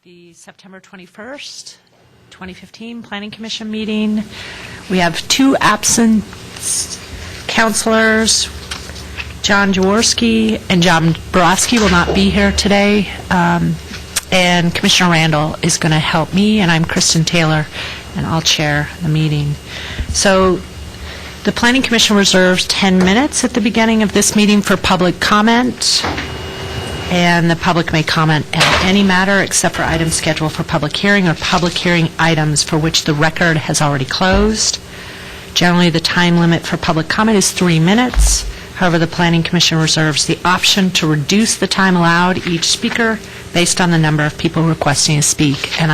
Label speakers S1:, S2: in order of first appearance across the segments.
S1: the September 21st, 2015 Planning Commission meeting. We have two absent counselors. John Jaworski and John Borowski will not be here today. And Commissioner Randall is going to help me, and I'm Kristen Taylor, and I'll chair the meeting. So the Planning Commission reserves 10 minutes at the beginning of this meeting for public comment. And the public may comment on any matter except for items scheduled for public hearing or public hearing items for which the record has already closed. Generally, the time limit for public comment is 3 minutes. However, the Planning Commission reserves the option to reduce the time allowed each speaker based on the number of people requesting to speak. And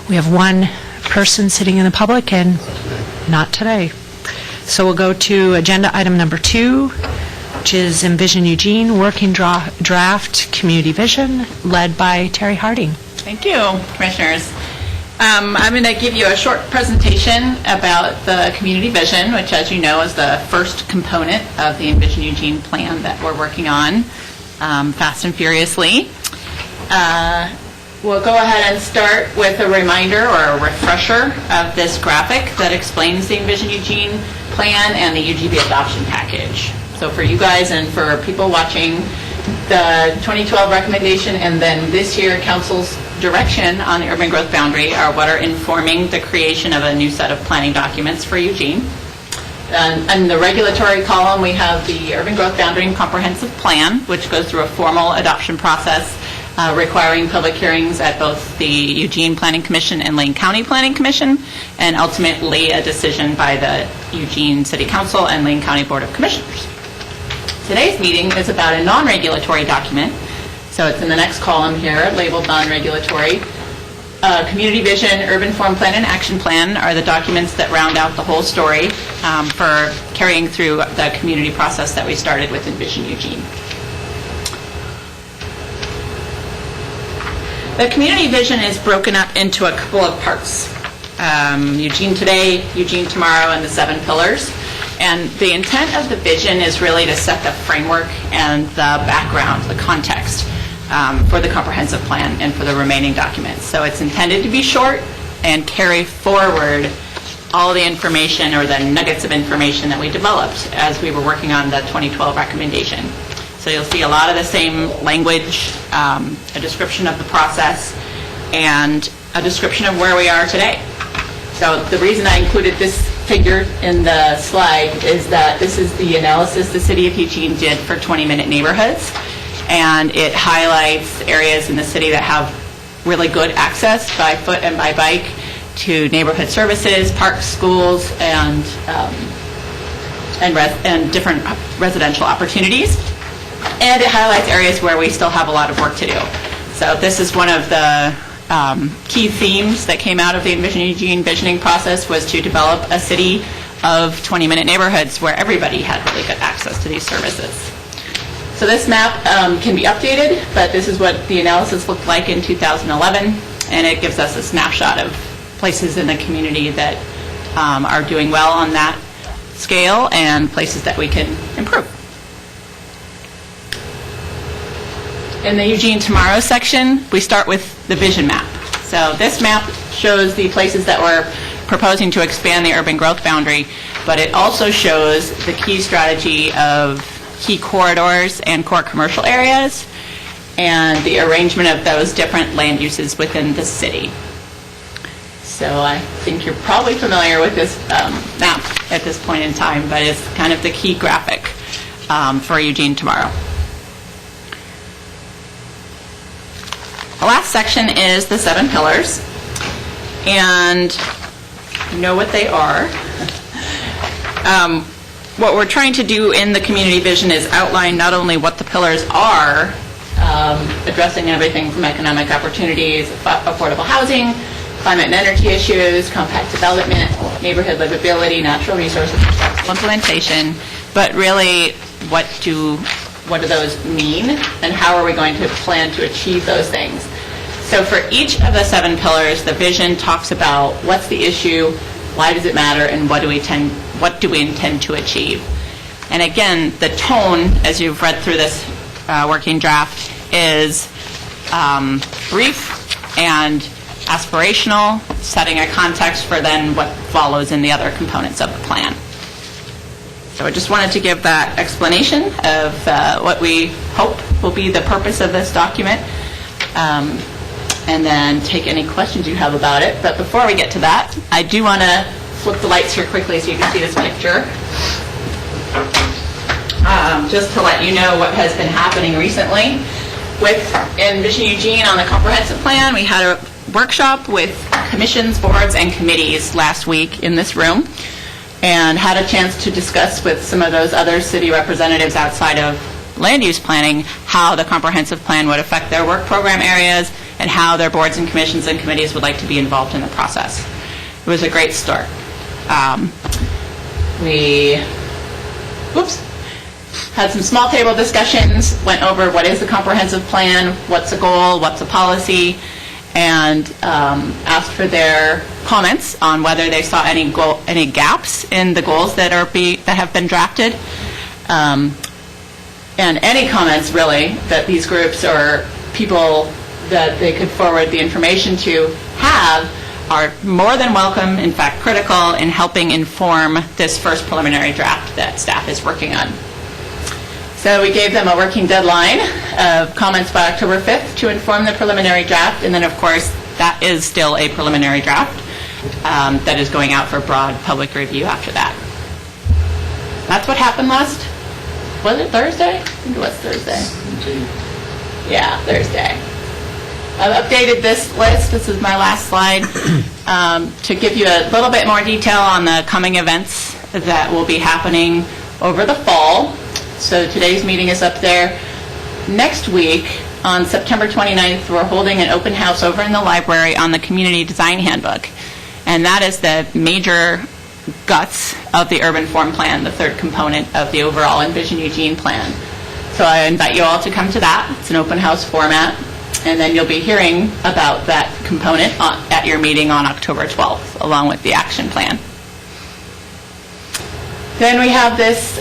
S1: we have one person sitting in the public, and not today. So we'll go to agenda item number 2, which is Envision Eugene Working Draft Community Vision, led by Terry Harding.
S2: Thank you, Commissioners. I'm going to give you a short presentation about the community vision, which, as you know, is the first component of the Envision Eugene plan that we're working on fast and furiously. We'll go ahead and start with a reminder or a refresher of this graphic that explains the Envision Eugene plan and the UGB adoption package. So for you guys and for people watching, the 2012 recommendation and then this year Council's direction on the urban growth boundary are what are informing the creation of a new set of planning documents for Eugene. In the regulatory column, we have the urban growth boundary and comprehensive plan, which goes through a formal adoption process requiring public hearings at both the Eugene Planning Commission and Lane County Planning Commission, and ultimately a decision by the Eugene City Council and Lane County Board of Commissioners. Today's meeting is about a non-regulatory document, so it's in the next column here, labeled non-regulatory. Community Vision, Urban Form Plan, and Action Plan are the documents that round out the whole story for carrying through the community process that we started with Envision Eugene. The community vision is broken up into a couple of parts. Eugene today, Eugene tomorrow, and the 7 pillars. And the intent of the vision is really to set the framework and the background, the context for the comprehensive plan and for the remaining documents. So it's intended to be short and carry forward all the information or the nuggets of information that we developed as we were working on the 2012 recommendation. So you'll see a lot of the same language, a description of the process, and a description of where we are today. So the reason I included this figure in the slide is that this is the analysis the City of Eugene did for 20-minute neighborhoods, and it highlights areas in the city that have really good access by foot and by bike to neighborhood services, parks, schools, and different residential opportunities. And it highlights areas where we still have a lot of work to do. So this is one of the key themes that came out of the Envision Eugene visioning process, was to develop a city of 20-minute neighborhoods where everybody had really good access to these services. So this map can be updated, but this is what the analysis looked like in 2011, and it gives us a snapshot of places in the community that are doing well on that scale and places that we can improve. In the Eugene Tomorrow section, we start with the vision map. So this map shows the places that we're proposing to expand the urban growth boundary, but it also shows the key strategy of key corridors and core commercial areas and the arrangement of those different land uses within the city. So I think you're probably familiar with this map at this point in time, but it's kind of the key graphic for Eugene Tomorrow. The last section is the 7 pillars, and you know what they are. What we're trying to do in the community vision is outline not only what the pillars are, addressing everything from economic opportunities, affordable housing, climate and energy issues, compact development, neighborhood livability, natural resources, implementation, but really what do those mean and how are we going to plan to achieve those things. So for each of the 7 pillars, the vision talks about what's the issue, why does it matter, and what do we intend to achieve. And again, the tone, as you've read through this working draft, is brief, and aspirational, setting a context for then what follows in the other components of the plan. So I just wanted to give that explanation of what we hope will be the purpose of this document, and then take any questions you have about it. But before we get to that, I do want to flip the lights here quickly so you can see this picture. Just to let you know what has been happening recently. With Envision Eugene on the comprehensive plan, we had a workshop with commissions, boards, and committees last week in this room, and had a chance to discuss with some of those other city representatives outside of land use planning how the comprehensive plan would affect their work program areas and how their boards and commissions and committees would like to be involved in the process. It was a great start. We had some small table discussions, went over what is the comprehensive plan, what's a goal, what's a policy, and asked for their comments on whether they saw any gaps in the goals that have been drafted, and any comments really that these groups or people that they could forward the information to have are more than welcome, in fact critical, in helping inform this first preliminary draft that staff is working on. So we gave them a working deadline of comments by October 5th to inform the preliminary draft, and then of course that is still a preliminary draft that is going out for broad public review after that. That's what happened last, was it Thursday? I think it was Thursday. Yeah, Thursday. I've updated this list, this is my last slide, to give you a little bit more detail on the coming events that will be happening over the fall. So today's meeting is up there. Next week, on September 29th, we're holding an open house over in the library on the Community Design Handbook. And that is the major guts of the urban form plan, the third component of the overall Envision Eugene plan. So I invite you all to come to that. It's an open house format. And then you'll be hearing about that component at your meeting on October 12th, along with the action plan. Then we have this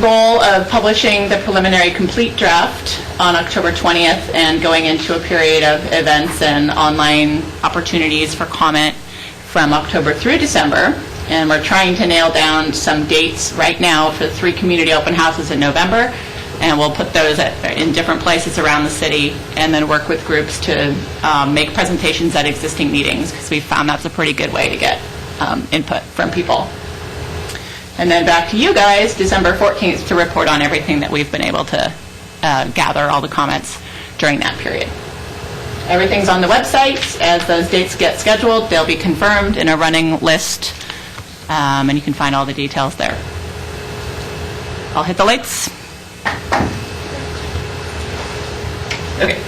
S2: goal of publishing the preliminary complete draft on October 20th and going into a period of events and online opportunities for comment from October through December. And we're trying to nail down some dates right now for 3 community open houses in November, and we'll put those in different places around the city and then work with groups to make presentations at existing meetings, because we found that's a pretty good way to get input from people. And then back to you guys, December 14th, to report on everything that we've been able to gather, all the comments during that period. Everything's on the website. As those dates get scheduled, they'll be confirmed in a running list, and you can find all the details there. I'll hit the lights. Okay.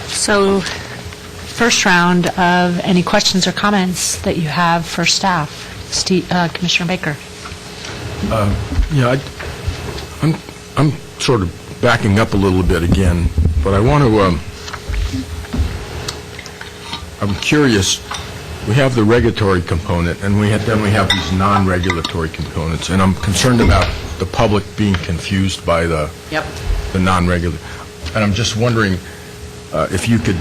S1: So, first round of any questions or comments that you have for staff. Commissioner Baker.
S3: Yeah, I'm sort of backing up a little bit again, but I want to, I'm curious, we have the regulatory component, and then we have these non-regulatory components, and I'm concerned about the public being confused by the non-regular. And I'm just wondering if you could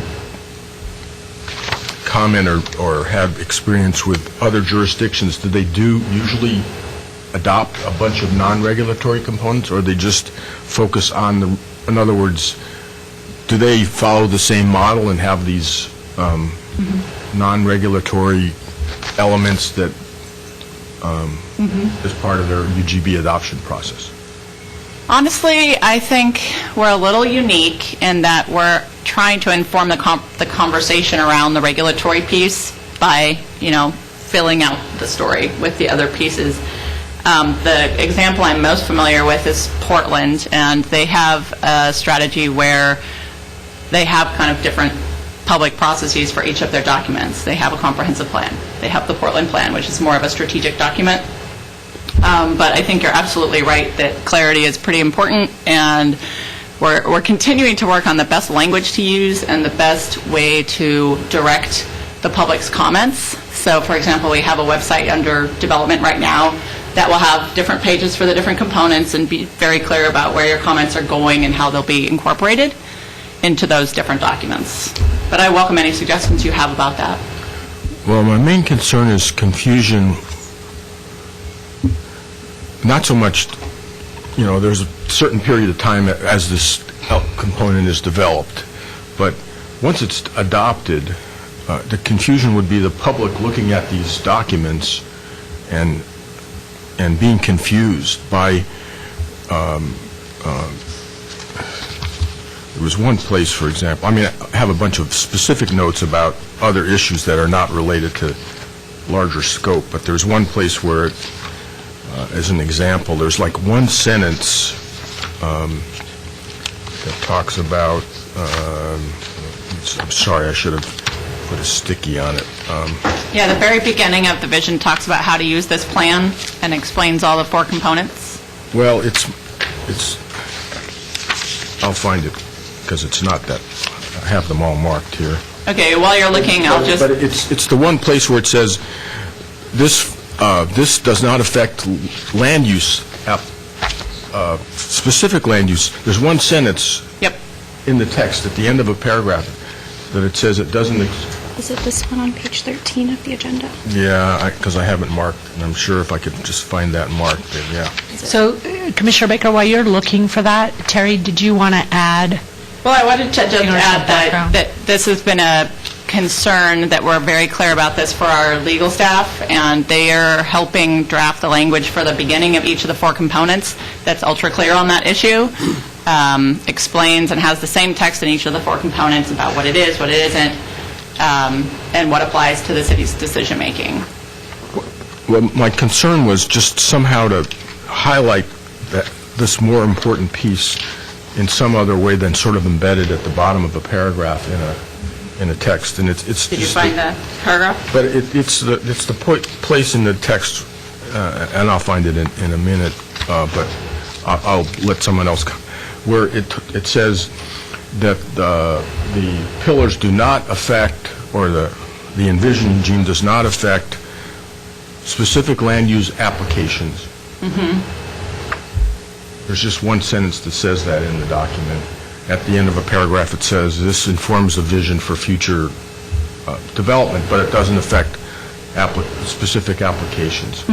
S3: comment or have experience with other jurisdictions. Do they usually adopt a bunch of non-regulatory components, or they just focus on in other words, do they follow the same model and have these non-regulatory elements that as part of their UGB adoption process?
S2: Honestly, I think we're a little unique in that we're trying to inform the conversation around the regulatory piece by, filling out the story with the other pieces. The example I'm most familiar with is Portland, and they have a strategy where they have kind of different public processes for each of their documents. They have a comprehensive plan. They have the Portland plan, which is more of a strategic document. But I think you're absolutely right that clarity is pretty important, and we're continuing to work on the best language to use and the best way to direct the public's comments. So, for example, we have a website under development right now that will have different pages for the different components and be very clear about where your comments are going and how they'll be incorporated into those different documents. But I welcome any suggestions you have about that.
S3: Well, my main concern is confusion, not so much, there's a certain period of time as this component is developed, but once it's adopted, the confusion would be the public looking at these documents and being confused by, there was one place, for example, I have a bunch of specific notes about other issues that are not related to larger scope, but there's one place where, as an example, there's like one sentence that talks about, I'm sorry, I should have put a sticky on it.
S2: Yeah, the very beginning of the vision talks about how to use this plan and explains all the 4 components.
S3: Well, I'll find it, because it's not that, I have them all marked here.
S2: Okay, while you're looking, I'll just...
S3: But it's the one place where it says, this does not affect land use, specific land use. There's one sentence
S2: Yep.
S3: in the text at the end of a paragraph that it says it doesn't...
S4: Is it this one on page 13 of the agenda?
S3: Yeah, because I haven't marked, and I'm sure if I could just find that marked, then yeah.
S1: So, Commissioner Baker, while you're looking for that, Terry, did you want to add?
S2: Well, I wanted to just
S1: Universal
S2: add
S1: background.
S2: that this has been a concern, that we're very clear about this for our legal staff, and they are helping draft the language for the beginning of each of the 4 components that's ultra clear on that issue, explains and has the same text in each of the 4 components about what it is, what it isn't, and what applies to the city's decision-making.
S3: Well, my concern was just somehow to highlight this more important piece in some other way than sort of embedded at the bottom of a paragraph in a text, and it's
S2: Did you
S3: just
S2: find the paragraph?
S3: But it's the place in the text, and I'll find it in a minute, but I'll let someone else come, where it says that the pillars do not affect, or the envision regime does not affect specific land use applications. There's just one sentence that says that in the document. At the end of a paragraph, it says, this informs the vision for future development, but it doesn't affect specific applications.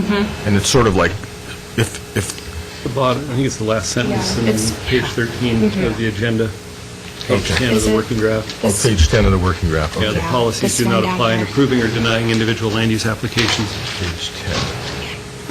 S3: And it's sort of like, if
S5: The bottom, I think it's the last sentence in
S4: It's-
S5: page 13 of the agenda, page
S3: Okay.
S5: 10 of
S4: Is
S5: the
S4: it-
S5: working draft.
S3: on page 10 of the working draft,
S5: Yeah,
S3: okay.
S5: the policies
S4: this
S5: do
S4: one
S5: not
S4: down
S5: apply in
S4: here.
S5: approving or denying individual land use applications.
S3: Page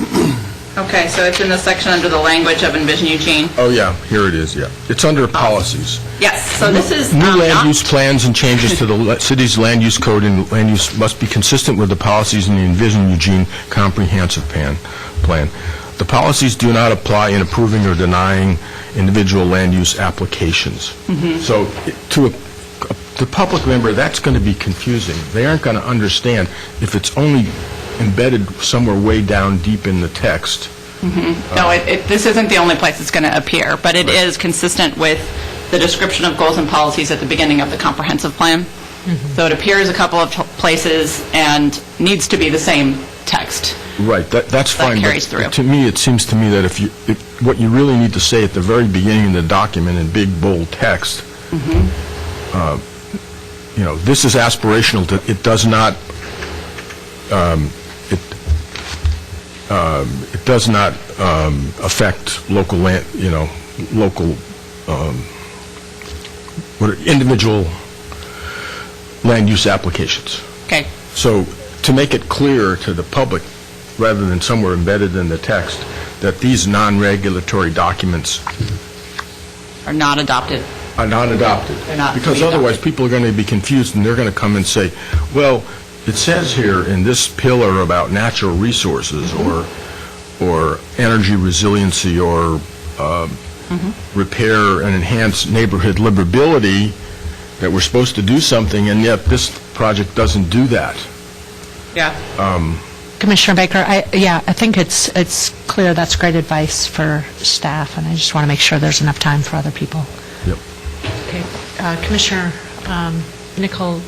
S3: 10.
S2: Okay, so it's in the section under the language of Envision Eugene.
S3: Oh, yeah, here it is, yeah. It's under policies.
S2: Yes, so this is
S3: New land
S2: not...
S3: use plans and changes to the city's land use code and land use must be consistent with the policies in the Envision Eugene Comprehensive Plan. The policies do not apply in approving or denying individual land use applications. So to the public member, that's going to be confusing. They aren't going to understand if it's only embedded somewhere way down deep in the text.
S2: No, this isn't the only place it's going to appear, but it is consistent with the description of goals and policies at the beginning of the comprehensive plan. So it appears a couple of places and needs to be the same text.
S3: Right, that's fine.
S2: carries
S3: but
S2: through.
S3: To me, it seems to me that if what you really need to say at the very beginning of the document in big, bold text, this is aspirational. It does not, it does not affect local land, local, individual land use applications.
S2: Okay.
S3: So to make it clear to the public, rather than somewhere embedded in the text, that these non-regulatory documents
S2: Are not adopted.
S3: are not adopted.
S2: They're not to
S3: Because
S2: be
S3: otherwise,
S2: adopted.
S3: people are going to be confused, and they're going to come and say, well, it says here in this pillar about natural resources, or energy resiliency, or repair and enhance neighborhood livability, that we're supposed to do something, and yet this project doesn't do that.
S2: Yeah.
S1: Commissioner Baker, I think it's clear. That's great advice for staff, and I just want to make sure there's enough time for other people.
S3: Yep.
S1: Okay. Commissioner Nicole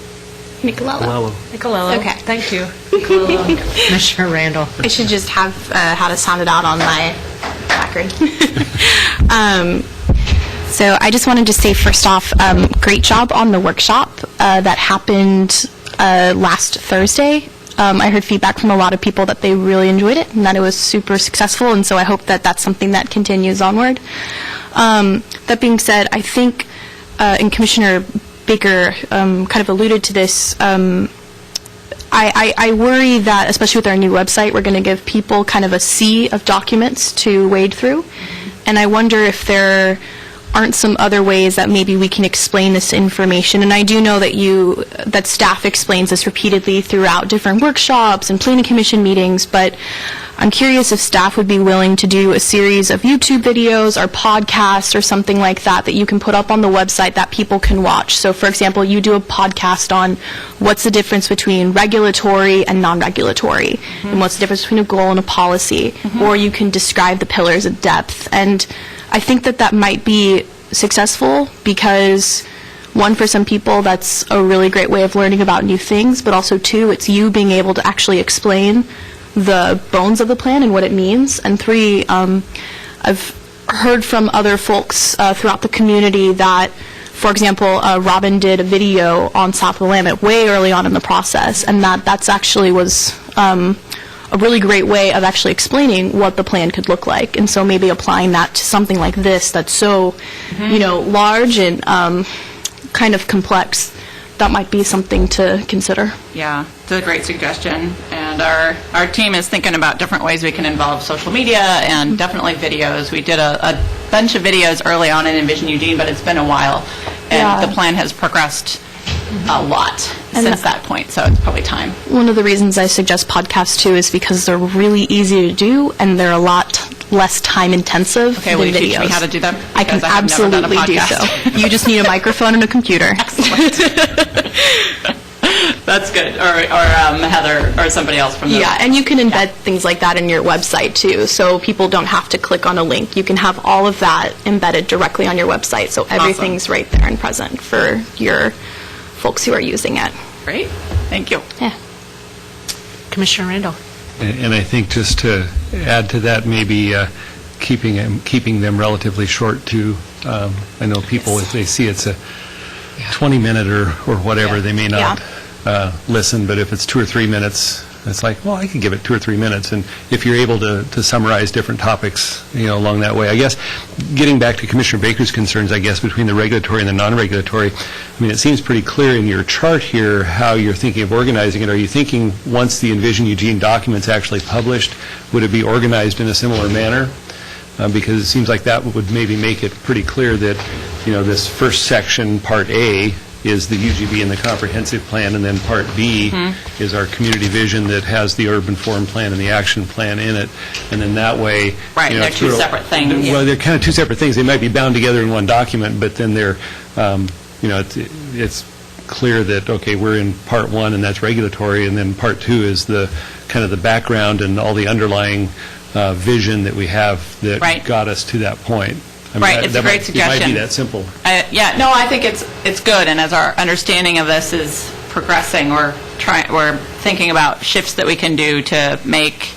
S4: Nicolello.
S1: Nicolello.
S4: Okay.
S1: Thank you. Commissioner Randall.
S4: I should just have how to sound it out on my placard. So I just wanted to say, first off, great job on the workshop that happened last Thursday. I heard feedback from a lot of people that they really enjoyed it and that it was super successful, and so I hope that that's something that continues onward. That being said, I think, and Commissioner Baker kind of alluded to this, I worry that, especially with our new website, we're going to give people kind of a sea of documents to wade through, and I wonder if there aren't some other ways that maybe we can explain this information. And I do know that staff explains this repeatedly throughout different workshops and planning commission meetings, but I'm curious if staff would be willing to do a series of YouTube videos or podcasts or something like that that you can put up on the website that people can watch. So for example, you do a podcast on what's the difference between regulatory and non-regulatory, and what's the difference between a goal and a policy, or you can describe the pillars in depth. And I think that might be successful because, one, for some people, that's a really great way of learning about new things, but also, two, it's you being able to actually explain the bones of the plan and what it means. And three, I've heard from other folks throughout the community that, for example, Robin did a video on South Willamette way early on in the process, and that's actually was a really great way of actually explaining what the plan could look like. And so maybe applying that to something like this that's so, large and kind of complex, that might be something to consider.
S2: Yeah, it's a great suggestion. And our team is thinking about different ways we can involve social media and definitely videos. We did a bunch of videos early on in Envision Eugene, but it's been a while. And the plan has progressed a lot since that point, so it's probably time.
S4: One of the reasons I suggest podcasts, too, is because they're really easy to do, and they're a lot less time-intensive than videos.
S2: Okay, will you teach me how to do them?
S4: I can absolutely do so. You just need a microphone and a computer.
S2: Excellent. That's good. Or Heather or somebody else from the...
S4: Yeah, and you can embed things like that in your website, too, so people don't have to click on a link. You can have all of that embedded directly on your website, so everything's right there and present for your folks who are using it.
S2: Great. Thank you.
S4: Yeah.
S1: Commissioner Randall.
S5: And I think just to add to that, maybe keeping them relatively short too. I know people, if they see it's a 20-minute or whatever, they may not listen, but if it's 2 or 3 minutes, it's like, well, I can give it 2 or 3 minutes. And if you're able to summarize different topics, along that way, I guess, getting back to Commissioner Baker's concerns, I guess, between the regulatory and the non-regulatory, I mean, it seems pretty clear in your chart here how you're thinking of organizing it. Are you thinking once the Envision Eugene document's actually published, would it be organized in a similar manner? Because it seems like that would maybe make it pretty clear that, this first section, Part A, is the UGB and the comprehensive plan, and then Part B is our community vision that has the urban form plan and the action plan in it. And then that way...
S2: Right, they're two separate things.
S5: Well, they're kind of two separate things. They might be bound together in one document, but then they're, it's clear that, okay, we're in Part 1 and that's regulatory, and then Part 2 is the kind of the background and all the underlying vision that we have that got us to that point. I mean,
S2: it's a great suggestion.
S5: It might be that simple.
S2: I think it's good, and as our understanding of this is progressing, we're thinking about shifts that we can do to make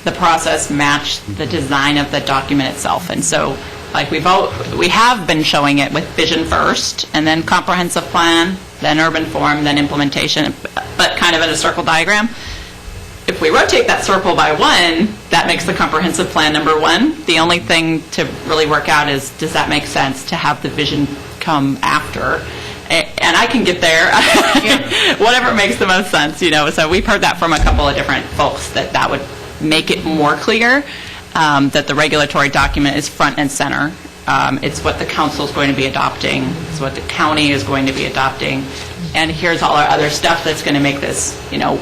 S2: the process match the design of the document itself. And so, like we have been showing it with vision first, and then comprehensive plan, then urban form, then implementation, but kind of in a circle diagram. If we rotate that circle by 1, that makes the comprehensive plan number 1. The only thing to really work out is, does that make sense to have the vision come after? And I can get there, whatever makes the most sense, So we've heard that from a couple of different folks, that would make it more clear that the regulatory document is front and center. It's what the council is going to be adopting. It's what the county is going to be adopting. And here's all our other stuff that's going to make this,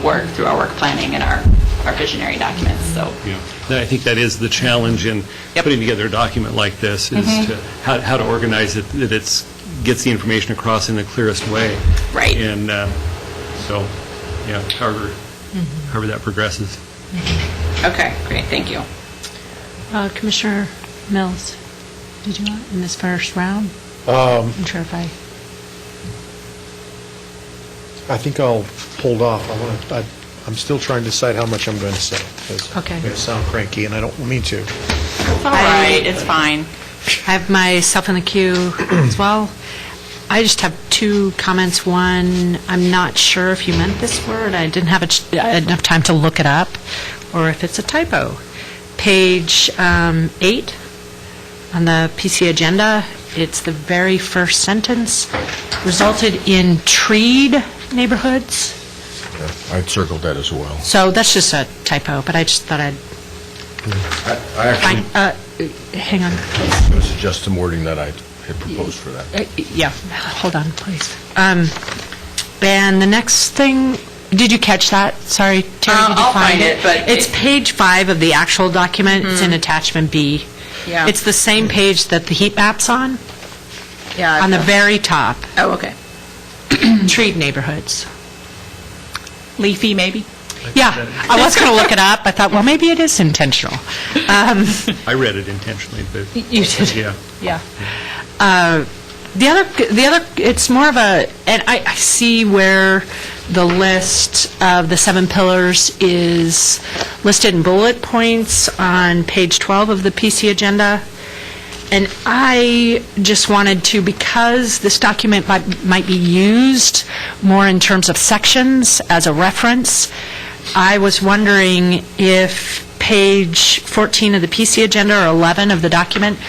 S2: work through our work planning and our visionary documents. So,
S5: I think that is the challenge in putting together a document like this, is to how to organize it, that it gets the information across in the clearest way.
S2: Right.
S5: And however that progresses.
S2: Okay, great. Thank you.
S1: Commissioner Mills, did you want in this first round? I'm sure if I...
S6: I think I'll hold off. I'm still trying to decide how much I'm going to say. 'Cause
S1: Okay.
S6: I'm going to sound cranky, and I don't mean to.
S2: It's all right, it's fine.
S1: I have myself in the queue as well. I just have two comments. One, I'm not sure if you meant this word. I didn't have enough time to look it up, or if it's a typo. Page 8 on the PC agenda, it's the very first sentence, resulted in treed neighborhoods.
S3: Yeah, I'd circled that as well.
S1: So that's just a typo, but I just thought I'd
S3: I actually
S1: hang on.
S3: was going to suggest some wording that I had proposed for that.
S1: Yeah, hold on, please. And the next thing, did you catch that? Sorry, Terry, did you
S2: I'll
S1: find
S2: find it, but
S1: it's page 5 of the actual document. It's in attachment B.
S2: Yeah.
S1: It's the same page that the heat map's on
S2: Yeah.
S1: the very top.
S2: Oh, okay.
S1: Treed neighborhoods.
S2: Leafy, maybe?
S1: Yeah, I was going to look it up. I thought, well, maybe it is intentional.
S5: I read it intentionally, but,
S1: You did.
S5: yeah.
S1: Yeah. The other, it's more of a, and I see where the list of the 7 pillars is listed in bullet points on page 12 of the PC agenda. And I just wanted to, because this document might be used more in terms of sections as a reference, I was wondering if page 14 of the PC agenda or 11 of the document,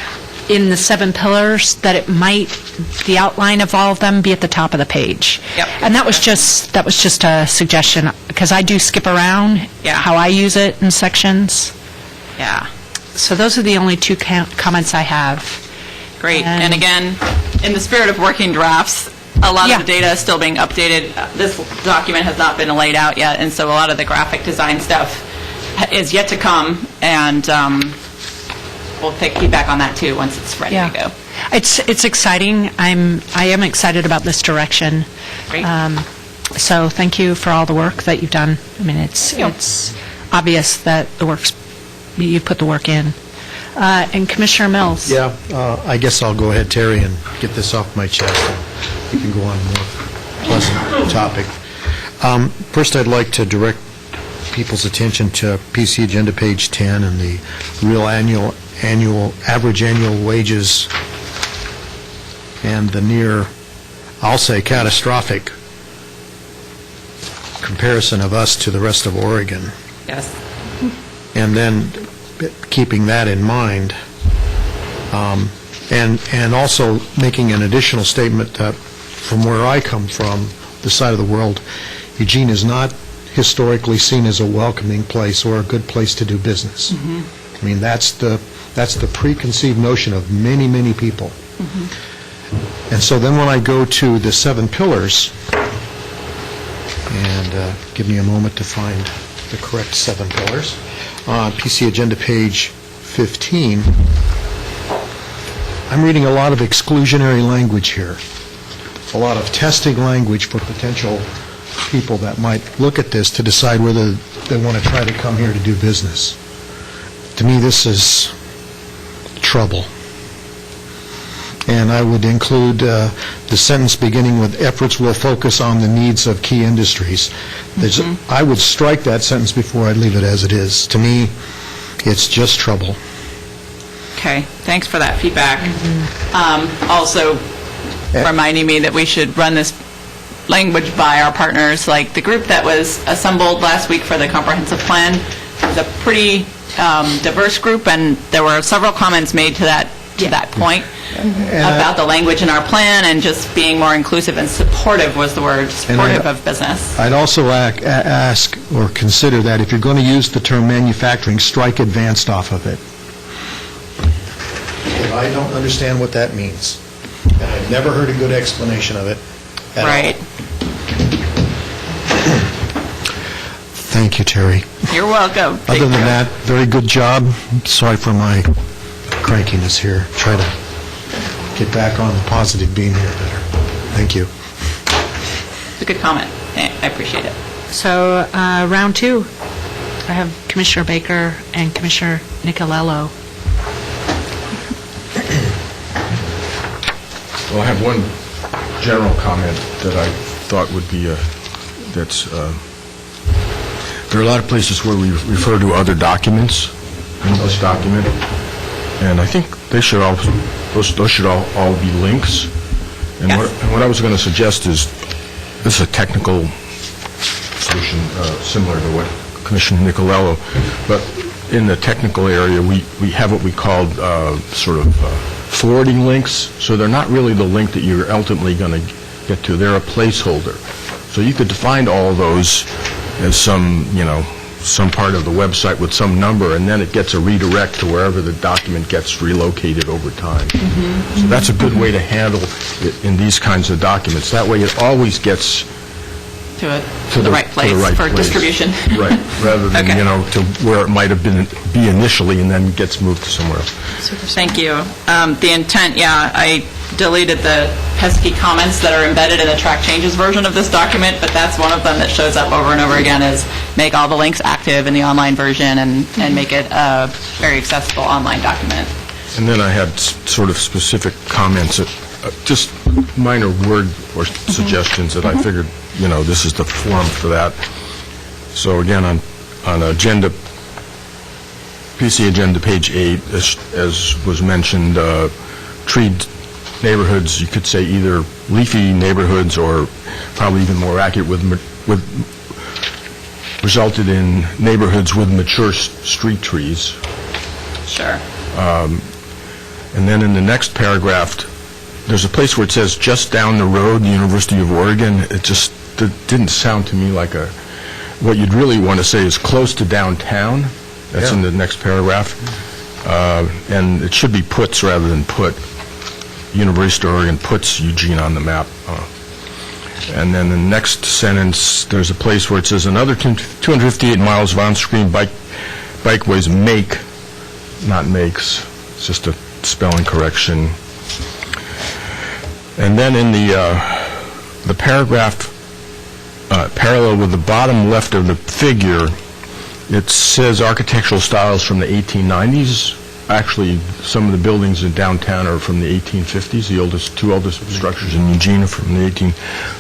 S1: in the 7 pillars, that it might, the outline of all of them be at the top of the page.
S2: Yep.
S1: And that was just a suggestion, because I do skip around how I use it in sections.
S2: Yeah.
S1: So those are the only two comments I have.
S2: Great. And again, in the spirit of working drafts, a lot
S1: Yeah.
S2: of the data is still being updated. This document has not been laid out yet, and so a lot of the graphic design stuff is yet to come, and we'll take feedback on that too once it's ready to go.
S1: It's exciting. I am excited about this direction.
S2: Great.
S1: So thank you for all the work that you've done. I mean, it's obvious that you put the work in. And Commissioner Mills.
S6: Yeah, I guess I'll go ahead, Terry, and get this off my chest. We can go on a more pleasant topic. First, I'd like to direct people's attention to PC Agenda page 10 and the real average annual wages and the near, I'll say, catastrophic comparison of us to the rest of Oregon.
S2: Yes.
S6: And then keeping that in mind, and also making an additional statement that from where I come from, the side of the world, Eugene is not historically seen as a welcoming place or a good place to do business. I mean, that's the preconceived notion of many, many people. And so then when I go to the 7 pillars, and give me a moment to find the correct 7 pillars, on PC Agenda page 15, I'm reading a lot of exclusionary language here, a lot of testing language for potential people that might look at this to decide whether they want to try to come here to do business. To me, this is trouble. And I would include the sentence beginning with, efforts will focus on the needs of key industries. I would strike that sentence before I'd leave it as it is. To me, it's just trouble.
S2: Okay, thanks for that feedback. Also reminding me that we should run this language by our partners, like the group that was assembled last week for the comprehensive plan is a pretty diverse group, and there were several comments made to that point about the language in our plan and just being more inclusive and supportive was the word, supportive of business.
S6: I'd also ask or consider that if you're going to use the term manufacturing, strike advanced off of it. I don't understand what that means. And I've never heard a good explanation of it at all.
S2: Right.
S6: Thank you, Terry.
S2: You're welcome.
S6: Other than that, very good job. Sorry for my crankiness here. Try to get back on the positive beam here better. Thank you.
S2: It's a good comment. I appreciate it.
S1: So round 2, I have Commissioner Baker and Commissioner Nicolello.
S3: Well, I have one general comment that I thought would be that's, there are a lot of places where we refer to other documents in this document, and I think they should all, those should all be links. And what I was going to suggest is, this is a technical solution similar to what Commissioner Nicolello, but in the technical area, we have what we called sort of forwarding links, so they're not really the link that you're ultimately going to get to. They're a placeholder. So you could define all of those as some, some part of the website with some number, and then it gets a redirect to wherever the document gets relocated over time. So that's a good way to handle it in these kinds of documents. That way it always gets
S2: to the right place for distribution.
S3: Right, rather than, to where it might have be initially and then gets moved to somewhere else.
S2: Thank you. The intent, I deleted the pesky comments that are embedded in the track changes version of this document, but that's one of them that shows up over and over again, is make all the links active in the online version and make it a very accessible online document.
S3: And then I had sort of specific comments, just minor word or suggestions that I figured, this is the forum for that. So again, on agenda, PC agenda page 8, as was mentioned, tree neighborhoods, you could say either leafy neighborhoods or probably even more accurate with resulted in neighborhoods with mature street trees.
S2: Sure.
S3: And then in the next paragraph, there's a place where it says just down the road, the University of Oregon. It didn't sound to me like what you'd really want to say is close to downtown. That's in the next paragraph. And it should be puts rather than put. University of Oregon puts Eugene on the map. And then the next sentence, there's a place where it says another 258 miles of on-screen bikeways make, not makes. It's just a spelling correction. And then in the paragraph parallel with the bottom left of the figure, it says architectural styles from the 1890s. Actually, some of the buildings in downtown are from the 1850s. The two oldest structures in Eugene are from the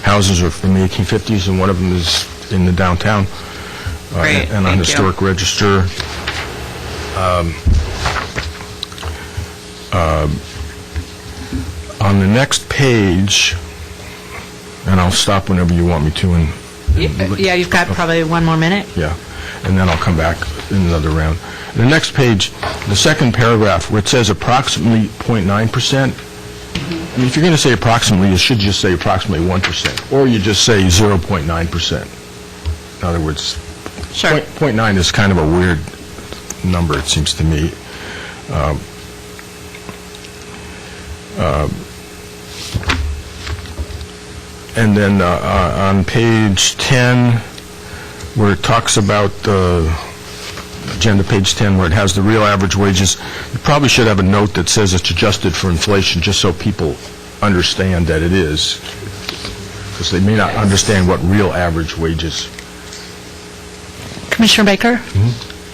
S3: houses are from the 1850s, and one of them is in the downtown.
S2: Great,
S3: and on historic register. On the next page, and I'll stop whenever you want me to.
S1: Yeah, you've got probably one more minute.
S3: Yeah, and then I'll come back in another round. The next page, the second paragraph, where it says approximately 0.9%, I mean, if you're going to say approximately, you should just say approximately 1%, or you just say 0.9%. In other words,
S2: Sure.
S3: 0.9 is kind of a weird number, it seems to me. And then on page 10, where it talks about agenda page 10, where it has the real average wages, you probably should have a note that says it's adjusted for inflation, just so people understand that it is, because they may not understand what real average wages.
S1: Commissioner Baker?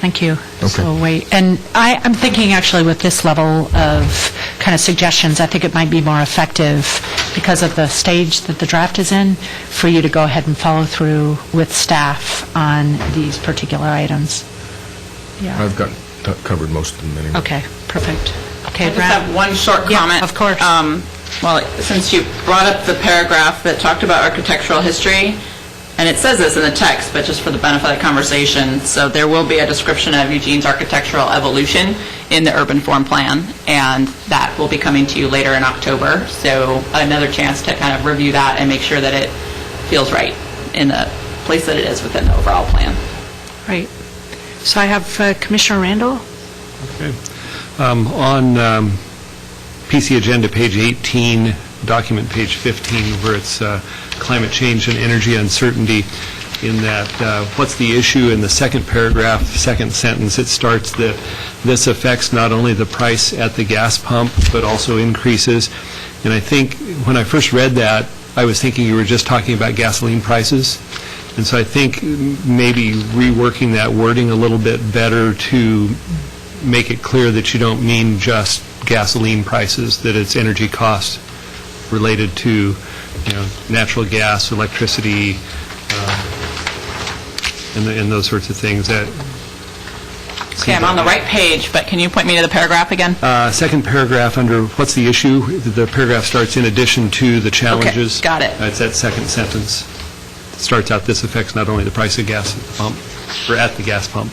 S1: Thank you.
S3: Okay.
S1: So wait, and I'm thinking actually with this level of kind of suggestions, I think it might be more effective because of the stage that the draft is in, for you to go ahead and follow through with staff on these particular items. Yeah.
S3: I've got covered most of them anyway.
S1: Okay, perfect. Okay,
S2: I just
S1: Brad?
S2: have one short
S1: Yeah,
S2: comment.
S1: of course.
S2: Well, since you brought up the paragraph that talked about architectural history, and it says this in the text, but just for the benefit of the conversation, so there will be a description of Eugene's architectural evolution in the urban form plan, and that will be coming to you later in October. So another chance to kind of review that and make sure that it feels right in the place that it is within the overall plan.
S1: Right. So I have Commissioner Randall.
S5: Okay. On PC Agenda, page 18, document page 15, where it's climate change and energy uncertainty, in that what's the issue in the second paragraph, second sentence, it starts that this affects not only the price at the gas pump, but also increases. And I think when I first read that, I was thinking you were just talking about gasoline prices. And so I think maybe reworking that wording a little bit better to make it clear that you don't mean just gasoline prices, that it's energy cost related to, natural gas, electricity, and those sorts of things. That
S2: Okay, I'm on the right page, but can you point me to the paragraph again?
S5: second paragraph under what's the issue, the paragraph starts in addition to the challenges.
S2: Okay, got it.
S5: It's that second sentence. Starts out, this affects not only the price of gas at the pump, or at the gas pump.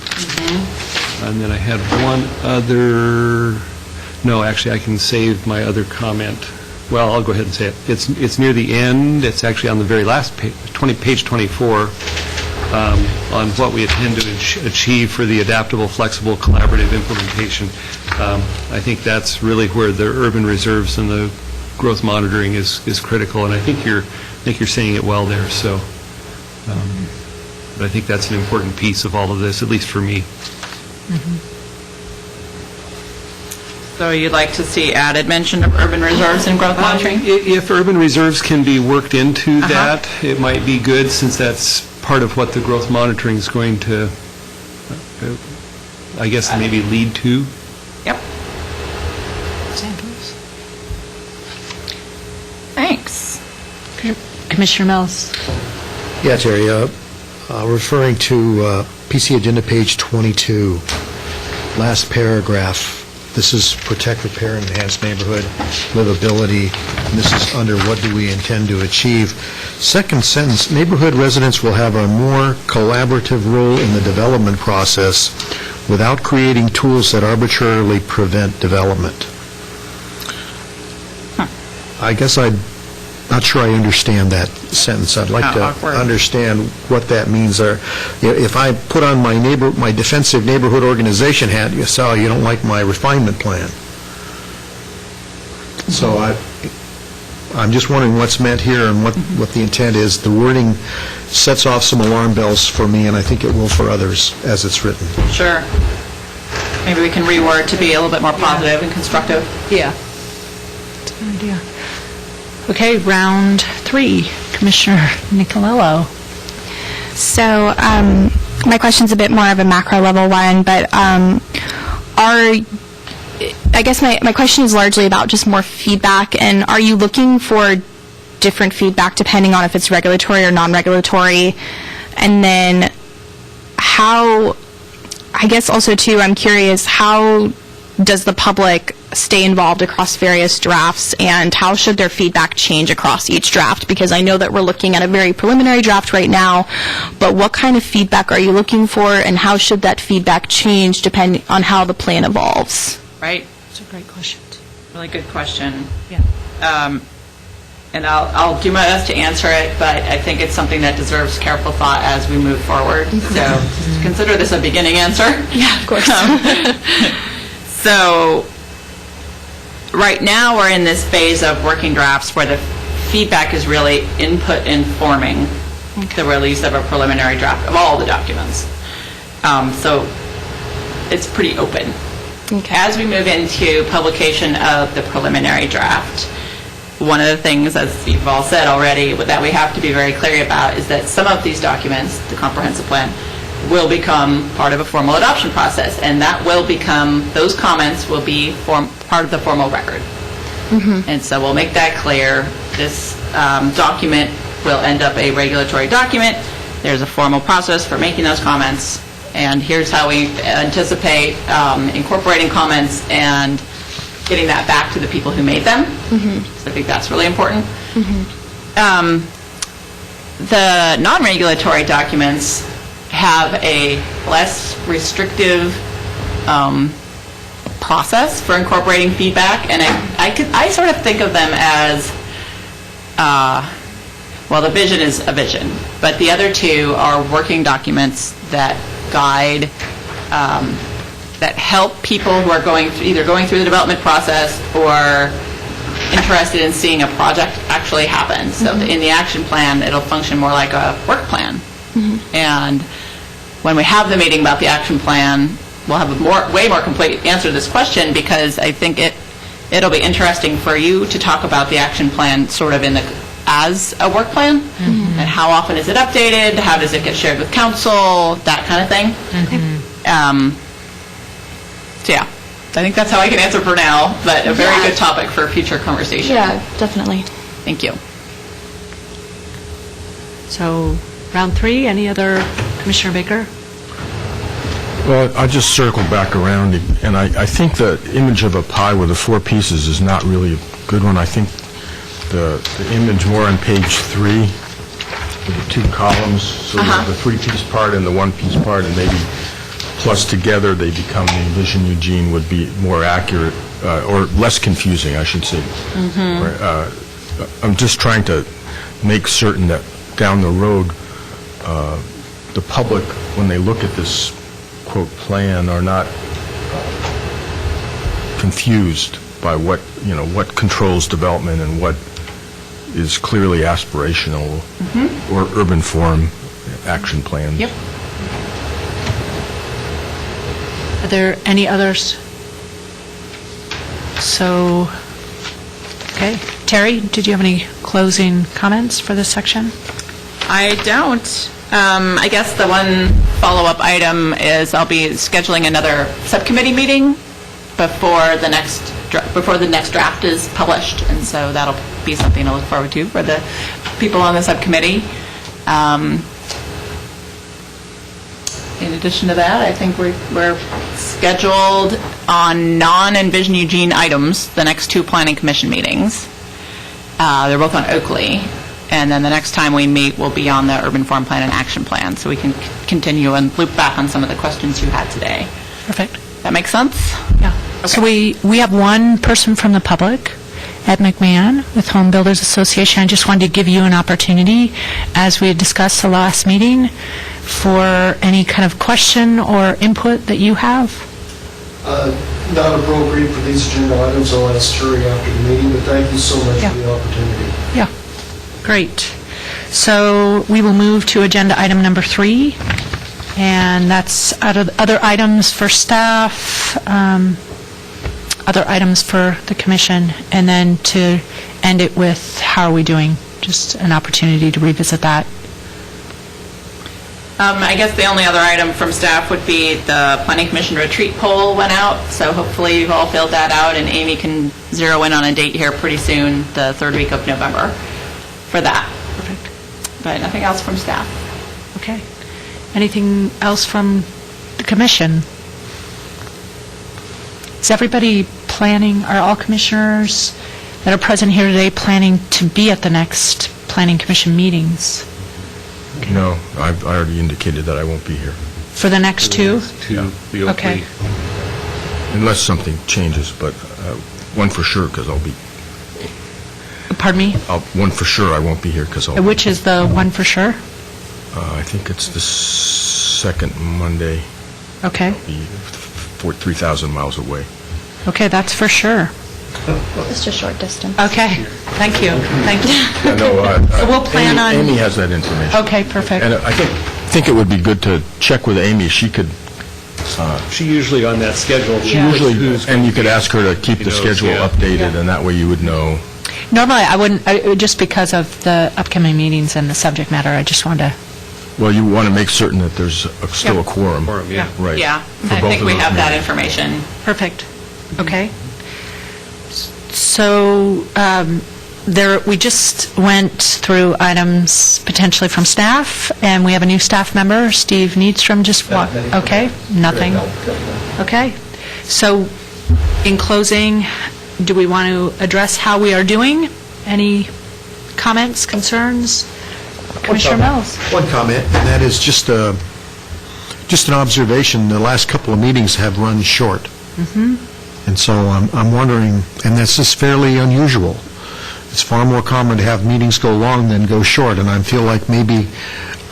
S5: And then I had one other, no, actually, I can save my other comment. Well, I'll go ahead and say it. It's near the end. It's actually on the very last page, page 24, on what we intend to achieve for the adaptable, flexible, collaborative implementation. I think that's really where the urban reserves and the growth monitoring is critical, and I think you're saying it well there. So, but I think that's an important piece of all of this, at least for me.
S2: So you'd like to see added mention of urban reserves and growth monitoring?
S5: If urban reserves can be worked into that, it might be good, since that's part of what the growth monitoring is going to, I guess, maybe lead to.
S2: Yep. Thanks.
S1: Commissioner Mills?
S6: Yeah, Terry, referring to PC Agenda page 22, last paragraph, this is protect, repair, and enhance neighborhood livability, and this is under what do we intend to achieve. Second sentence, neighborhood residents will have a more collaborative role in the development process without creating tools that arbitrarily prevent development. I guess I'm not sure I understand that sentence. I'd like to
S2: awkward.
S6: understand what that means. If I put on my defensive neighborhood organization hat, you say, you don't like my refinement plan. So I'm just wondering what's meant here and what the intent is. The wording sets off some alarm bells for me, and I think it will for others as it's written.
S2: Sure. Maybe we can reword to be a little bit more positive and constructive.
S1: Yeah. That's a good idea. Okay, round 3, Commissioner Nicolello.
S7: So my question's a bit more of a macro level one, but I guess my question is largely about just more feedback, and are you looking for different feedback depending on if it's regulatory or non-regulatory? And then how, I guess also too, I'm curious, how does the public stay involved across various drafts, and how should their feedback change across each draft? Because I know that we're looking at a very preliminary draft right now, but what kind of feedback are you looking for, and how should that feedback change depending on how the plan evolves?
S2: Right?
S1: That's a great question.
S2: Really good question.
S1: Yeah.
S2: And I'll do my best to answer it, but I think it's something that deserves careful thought as we move forward. So consider this a beginning answer.
S7: Yeah, of course.
S2: So right now we're in this phase of working drafts where the feedback is really input informing the release of a preliminary draft of all the documents. So it's pretty open.
S7: Okay.
S2: As we move into publication of the preliminary draft, one of the things, as you've all said already, that we have to be very clear about is that some of these documents, the comprehensive plan, will become part of a formal adoption process, and that will become, those comments will be part of the formal record. And so we'll make that clear. This document will end up a regulatory document. There's a formal process for making those comments, and here's how we anticipate incorporating comments and getting that back to the people who made them. So I think that's really important. The non-regulatory documents have a less restrictive process for incorporating feedback, and I sort of think of them as, well, the vision is a vision, but the other two are working documents that guide, that help people who are either going through the development process or interested in seeing a project actually happen. So in the action plan, it'll function more like a work plan. And when we have the meeting about the action plan, we'll have a way more complete answer to this question, because I think it'll be interesting for you to talk about the action plan sort of as a work plan, and how often is it updated, how does it get shared with council, that kind of thing. So yeah, I think that's how I can answer for now, but a very good topic for future conversation.
S7: Yeah, definitely.
S2: Thank you.
S1: So, round 3, any other Commissioner Baker?
S3: Well, I'll just circle back around, and I think the image of a pie with the 4 pieces is not really a good one. I think the image more on page 3 with the 2 columns, so there's the 3-piece part and the 1-piece part, and maybe plus together they become the Envision Eugene would be more accurate, or less confusing, I should say. I'm just trying to make certain that down the road, the public, when they look at this quote plan, are not confused by what controls development and what is clearly aspirational or urban form action plans.
S2: Yep.
S1: Are there any others? So, okay. Terry, did you have any closing comments for this section?
S2: I don't. I guess the one follow-up item is I'll be scheduling another subcommittee meeting before the next draft is published, and so that'll be something to look forward to for the people on the subcommittee. In addition to that, I think we're scheduled on non-Envision Eugene items, the next 2 Planning Commission meetings. They're both on Oakley. And then the next time we meet will be on the Urban Form Plan and Action Plan, so we can continue and loop back on some of the questions you had today.
S1: Perfect.
S2: That makes sense?
S1: Yeah.
S2: Okay.
S1: So we have one person from the public, Ed McMahon with Home Builders Association. I just wanted to give you an opportunity, as we had discussed the last meeting, for any kind of question or input that you have.
S8: Not appropriate for these agenda items. I'll ask Terry after the meeting, but thank you so much for the opportunity.
S1: Yeah. Great. So we will move to agenda item number 3, and that's out of other items for staff, other items for the commission, and then to end it with how are we doing? Just an opportunity to revisit that.
S2: I guess the only other item from staff would be the Planning Commission retreat poll went out, so hopefully you've all filled that out, and Amy can zero in on a date here pretty soon, the 3rd week of November, for that.
S1: Perfect.
S2: But nothing else from staff.
S1: Okay. Anything else from the commission? Is everybody planning, are all commissioners that are present here today planning to be at the next Planning Commission meetings?
S3: No, I already indicated that I won't be here,
S1: For the next 2?
S5: To the Oakley.
S1: Okay.
S3: unless something changes, but one for sure, because I'll be,
S1: Pardon me?
S3: one for sure I won't be here, because I'll...
S1: Which is the one for sure?
S3: I think it's the second Monday,
S1: Okay.
S3: 3,000 miles away.
S1: Okay, that's for sure.
S7: It's just short distance.
S1: Okay, thank you, thank you.
S3: Yeah, no,
S1: So we'll plan on-
S3: Amy has that information.
S1: Okay, perfect.
S3: And I think it would be good to check with Amy. She could,
S5: She usually on that schedule.
S3: she usually, and you could ask her to keep the schedule updated, and that way you would know.
S1: Normally, I wouldn't, just because of the upcoming meetings and the subject matter, I just wanted to,
S3: Well, you want to make certain that there's still a quorum.
S5: Quorum, yeah.
S3: Right.
S2: Yeah,
S3: For
S2: I
S3: both
S2: think
S3: of
S2: we
S3: those
S2: have that
S3: meetings.
S2: information.
S1: perfect. Okay. So, we just went through items potentially from staff, and we have a new staff member, Steve Needstrom, just walked, okay? Nothing? Okay. So, in closing, do we want to address how we are doing? Any comments, concerns? Commissioner Mills?
S6: One comment, and that is just an observation. The last couple of meetings have run short. And so I'm wondering, and this is fairly unusual. It's far more common to have meetings go long than go short, and I feel like maybe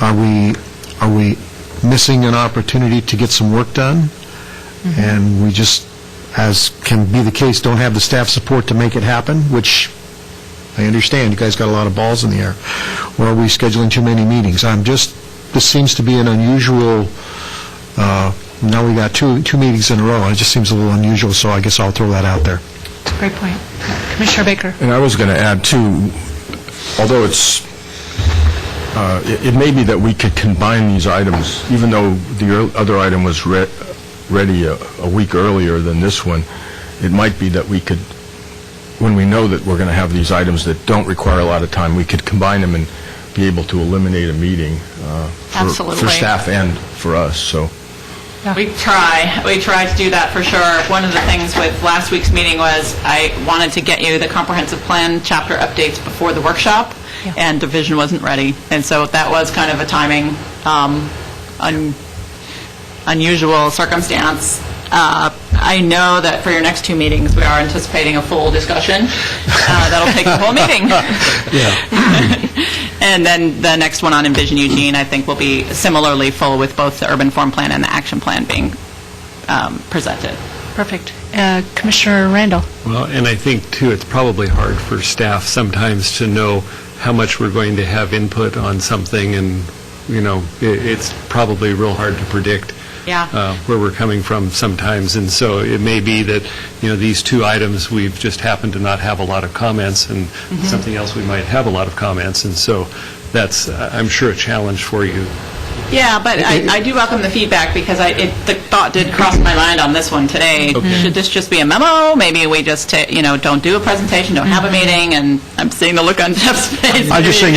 S6: are we missing an opportunity to get some work done? And we just, as can be the case, don't have the staff support to make it happen, which I understand. You guys got a lot of balls in the air. Or are we scheduling too many meetings? This seems to be an unusual, now we got two meetings in a row, and it just seems a little unusual, so I guess I'll throw that out there.
S1: That's a great point. Commissioner Baker?
S3: And I was going to add, too, although it may be that we could combine these items, even though the other item was ready a week earlier than this one, it might be that we could, when we know that we're going to have these items that don't require a lot of time, we could combine them and be able to eliminate a meeting for
S2: Absolutely.
S3: staff and for us, so.
S2: We try to do that for sure. One of the things with last week's meeting was I wanted to get you the comprehensive plan chapter updates before the workshop, and division wasn't ready. And so that was kind of a timing unusual circumstance. I know that for your next two meetings, we are anticipating a full discussion. That'll take the whole meeting. And then the next one on Envision Eugene, I think, will be similarly full with both the urban form plan and the action plan being presented.
S1: Perfect. Commissioner Randall?
S5: Well, and I think, too, it's probably hard for staff sometimes to know how much we're going to have input on something, and, it's probably real hard to predict where we're coming from sometimes. And so it may be that, these two items, we've just happened to not have a lot of comments, and something else we might have a lot of comments. And so that's, I'm sure, a challenge for you.
S2: Yeah, but I do welcome the feedback, because the thought did cross my mind on this one today.
S5: Okay.
S2: Should this just be a memo? Maybe we just, don't do a presentation, don't have a meeting, and I'm seeing the look on Jeff's face.
S6: I'm just saying,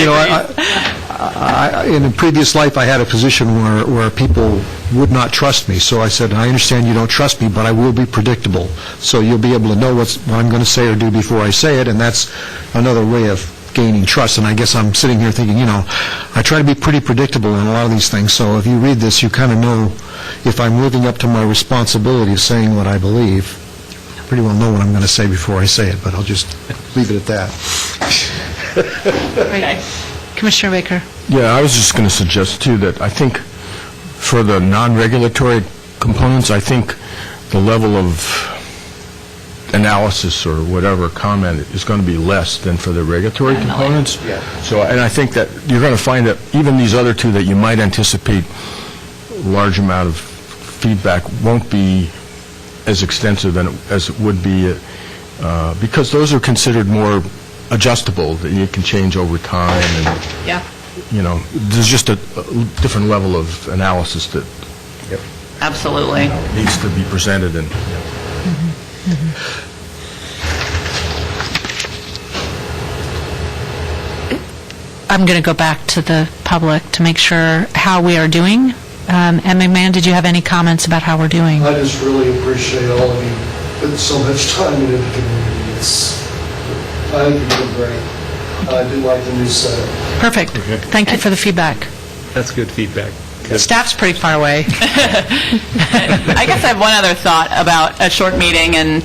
S6: in a previous life, I had a position where people would not trust me. So I said, I understand you don't trust me, but I will be predictable. So you'll be able to know what I'm going to say or do before I say it, and that's another way of gaining trust. And I guess I'm sitting here thinking, I try to be pretty predictable in a lot of these things. So if you read this, you kind of know if I'm living up to my responsibility of saying what I believe. I pretty well know what I'm going to say before I say it, but I'll just leave it at that.
S2: Okay.
S1: Commissioner Baker?
S3: Yeah, I was just going to suggest, too, that I think for the non-regulatory components, I think the level of analysis or whatever comment is going to be less than for the regulatory components. So, and I think that you're going to find that even these other two that you might anticipate large amount of feedback won't be as extensive as it would be because those are considered more adjustable, that you can change over time, and there's just a different level of analysis that
S2: Absolutely.
S3: Needs to be presented. And
S1: I'm going to go back to the public to make sure how we are doing. And McMahon, did you have any comments about how we're doing?
S8: I just really appreciate all of you putting so much time into the community. I think you're doing great. I do like the new setup.
S1: Perfect. Thank you for the feedback.
S5: That's good feedback.
S1: Staff's pretty far away.
S2: I guess I have one other thought about a short meeting and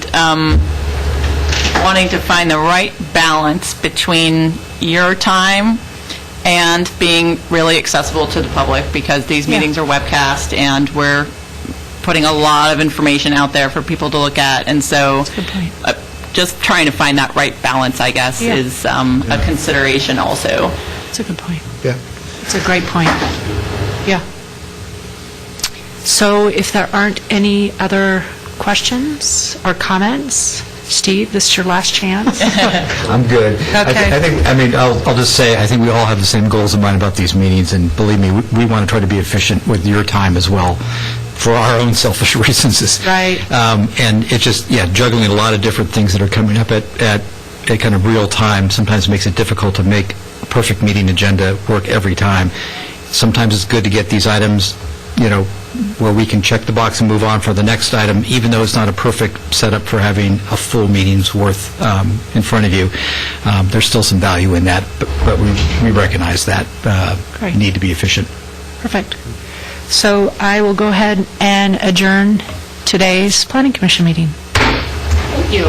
S2: wanting to find the right balance between your time and being really accessible to the public, because these meetings are webcast and we're putting a lot of information out there for people to look at. And so just trying to find that right balance, I guess, is a consideration also.
S1: That's a good point.
S6: Yeah.
S1: It's a great point. Yeah. So if there aren't any other questions or comments, Steve, this is your last chance.
S9: I'm good.
S1: Okay.
S9: I'll just say, I think we all have the same goals in mind about these meetings, and believe me, we want to try to be efficient with your time as well, for our own selfish reasons.
S1: Right.
S9: And it's just, juggling a lot of different things that are coming up at kind of real time sometimes makes it difficult to make a perfect meeting agenda work every time. Sometimes it's good to get these items, where we can check the box and move on for the next item, even though it's not a perfect setup for having a full meeting's worth in front of you. There's still some value in that, but we recognize that
S1: Great.
S9: need to be efficient.
S1: Perfect. So I will go ahead and adjourn today's Planning Commission meeting.
S2: Thank you.